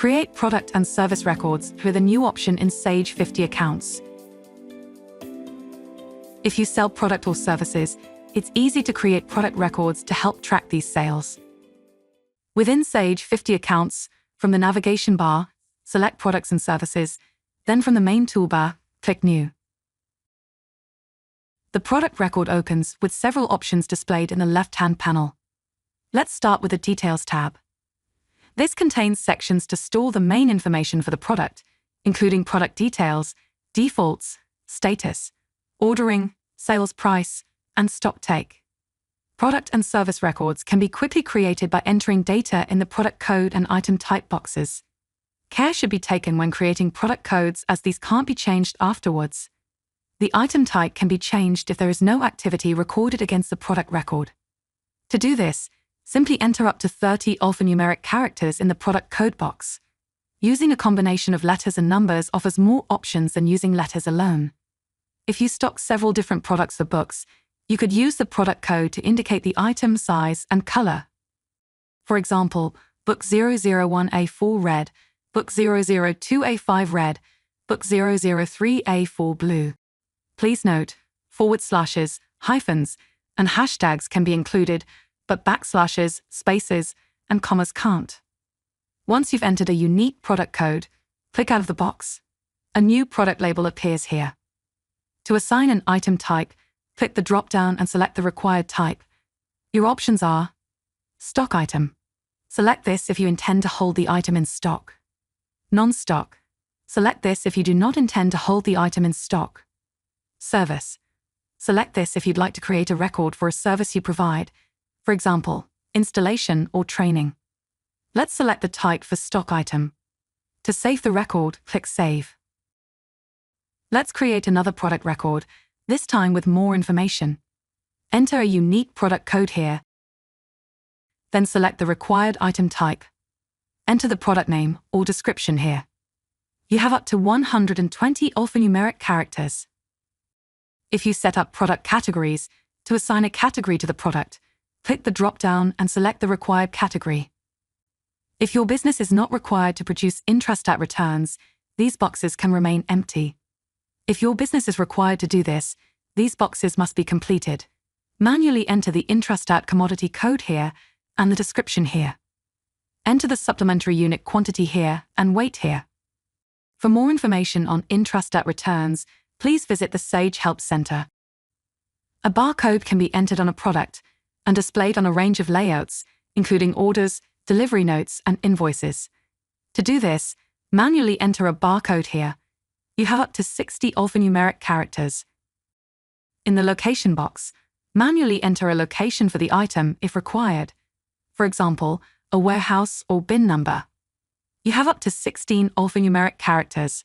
Create product and service records with a new option in Sage 50 Accounts. If you sell product or services, it's easy to create product records to help track these sales. Within Sage 50 Accounts, from the navigation bar, select Products and Services, then from the main toolbar, click New. The product record opens with several options displayed in the left-hand panel. Let's start with the Details tab. This contains sections to store the main information for the product, including product details, defaults, status, ordering, sales price, and stock take. Product and service records can be quickly created by entering data in the product code and item type boxes. Care should be taken when creating product codes as these can't be changed afterwards. The item type can be changed if there is no activity recorded against the product record. To do this, simply enter up to 30 alphanumeric characters in the product code box. Using a combination of letters and numbers offers more options than using letters alone. If you stock several different products or books, you could use the product code to indicate the item size and color. For example, Book 001A4 red, Book 002A5 red, Book 003A4 blue. Please note, /, hyphens, and hashtags can be included, but backslashes, spaces, and commas can't. Once you've entered a unique product code, click out of the box. A new product label appears here. To assign an item type, click the drop-down and select the required type. Your options are Stock item. Select this if you intend to hold the item in stock. Non-stock. Select this if you do not intend to hold the item in stock. Service. Select this if you'd like to create a record for a service you provide, for example, installation or training. Let's select the type for stock item. To save the record, click Save. Let's create another product record, this time with more information. Enter a unique product code here. Then select the required item type. Enter the product name or description here. You have up to 120 alphanumeric characters. If you set up product categories, to assign a category to the product, click the drop-down and select the required category. If your business is not required to produce intrastat returns, these boxes can remain empty. If your business is required to do this, these boxes must be completed. Manually enter the intrastat commodity code here and the description here. Enter the supplementary unit quantity here and weight here. For more information on intrastat returns, please visit the Sage Help Center. A barcode can be entered on a product and displayed on a range of layouts, including orders, delivery notes, and invoices. To do this, manually enter a barcode here. You have up to 60 alphanumeric characters. In the location box, manually enter a location for the item if required. For example, a warehouse or bin number. You have up to 16 alphanumeric characters.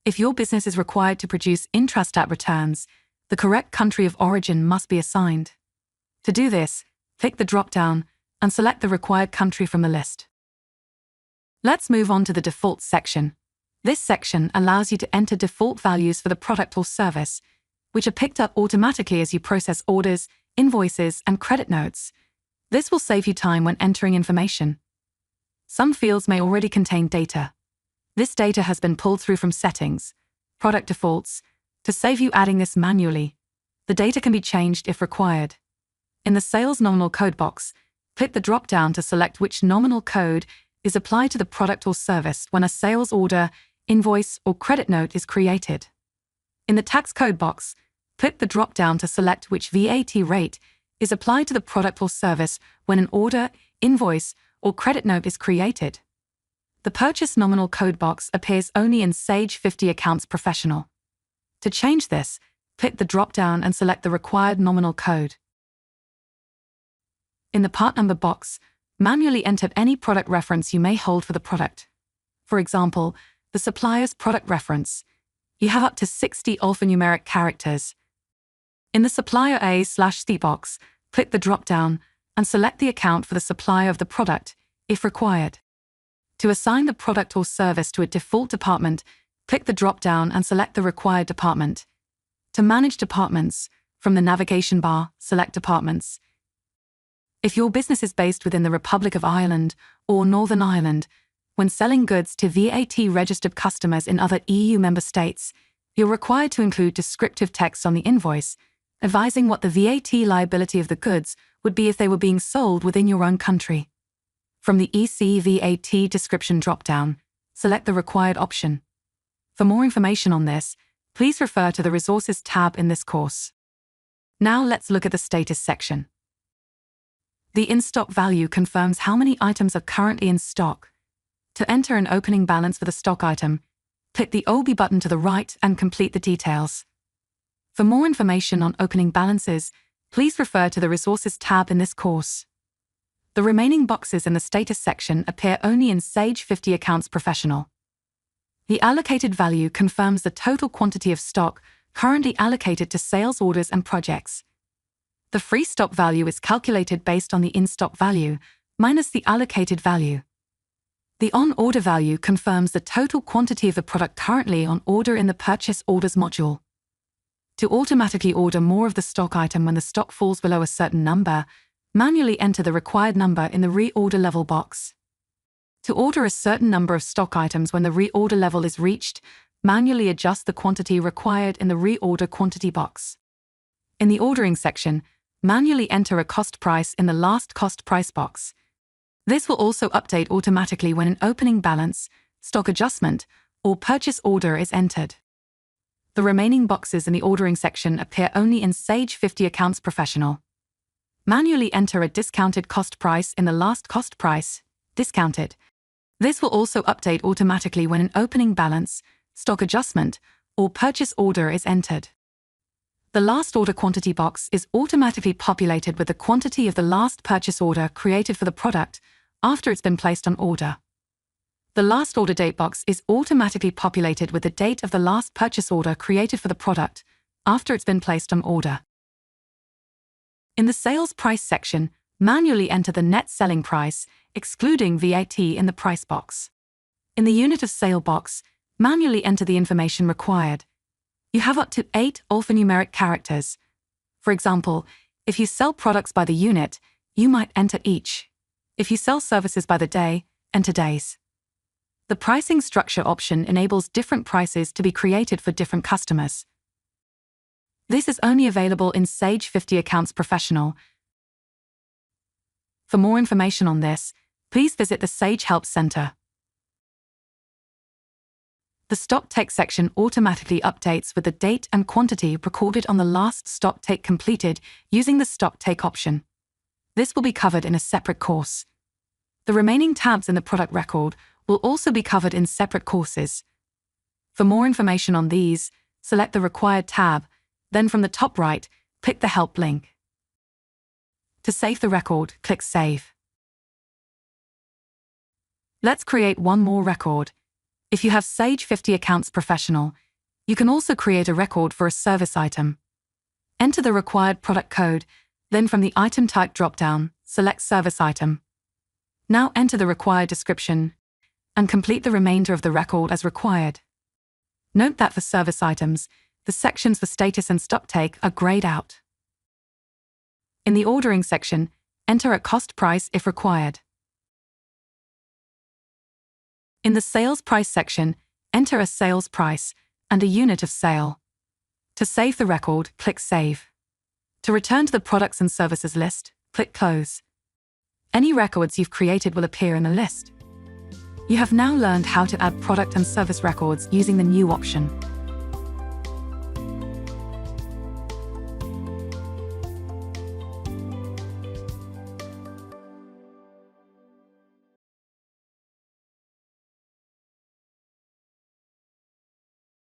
If your business is required to produce intrastat returns, the correct country of origin must be assigned. To do this, click the drop-down and select the required country from the list. Let's move on to the Defaults section. This section allows you to enter default values for the product or service, which are picked up automatically as you process orders, invoices, and credit notes. This will save you time when entering information. Some fields may already contain data. This data has been pulled through from Settings, Product Defaults, to save you adding this manually. The data can be changed if required. In the Sales Nominal Code box, click the drop-down to select which nominal code is applied to the product or service when a sales order, invoice, or credit note is created. In the Tax Code box, click the drop-down to select which VAT rate is applied to the product or service when an order, invoice, or credit note is created. The Purchase Nominal Code box appears only in Sage 50 Accounts Professional. To change this, click the drop-down and select the required nominal code. In the Part Number box, manually enter any product reference you may hold for the product. For example, the supplier's product reference. You have up to 60 alphanumeric characters. In the Supplier A/C box, click the drop-down and select the account for the supplier of the product, if required. To assign the product or service to a default department, click the drop-down and select the required department. To manage departments, from the navigation bar, select Departments. If your business is based within the Republic of Ireland or Northern Ireland, When selling goods to VAT-registered customers in other EU member states, you're required to include descriptive text on the invoice, advising what the VAT liability of the goods would be if they were being sold within your own country. From the EC VAT description drop-down, select the required option. For more information on this, please refer to the Resources tab in this course. Now let's look at the status section. The in-stock value confirms how many items are currently in stock. To enter an opening balance for the stock item, click the OB button to the right and complete the details. For more information on opening balances, please refer to the Resources tab in this course. The remaining boxes in the status section appear only in Sage 50 Accounts Professional. The allocated value confirms the total quantity of stock currently allocated to sales orders and projects. The free stock value is calculated based on the in-stock value minus the allocated value. The on-order value confirms the total quantity of the product currently on order in the Purchase Orders module. To automatically order more of the stock item when the stock falls below a certain number, manually enter the required number in the reorder level box. To order a certain number of stock items when the reorder level is reached, manually adjust the quantity required in the reorder quantity box. In the ordering section, manually enter a cost price in the last cost price box. This will also update automatically when an opening balance, stock adjustment, or purchase order is entered. The remaining boxes in the ordering section appear only in Sage 50 Accounts Professional. Manually enter a discounted cost price in the last cost price, discounted. This will also update automatically when an opening balance, stock adjustment, or purchase order is entered. The last order quantity box is automatically populated with the quantity of the last purchase order created for the product after it's been placed on order. The last order date box is automatically populated with the date of the last purchase order created for the product after it's been placed on order. In the sales price section, manually enter the net selling price, excluding VAT in the price box. In the unit of sale box, manually enter the information required. You have up to 8 alphanumeric characters. For example, if you sell products by the unit, you might enter each. If you sell services by the day, enter days. The pricing structure option enables different prices to be created for different customers. This is only available in Sage 50 Accounts Professional. For more information on this, please visit the Sage Help Center. The stock take section automatically updates with the date and quantity recorded on the last stock take completed using the stock take option. This will be covered in a separate course. The remaining tabs in the product record will also be covered in separate courses. For more information on these, select the required tab, then from the top right, click the Help link. To save the record, click Save. Let's create one more record. If you have Sage 50 Accounts Professional, you can also create a record for a service item. Enter the required product code, then from the Item Type drop-down, select Service Item. Now enter the required description and complete the remainder of the record as required. Note that for service items, the sections for status and stock take are grayed out. In the ordering section, enter a cost price if required. In the sales price section, enter a sales price and a unit of sale. To save the record, click Save. To return to the Products and Services list, click Close. Any records you've created will appear in the list. You have now learned how to add product and service records using the new option.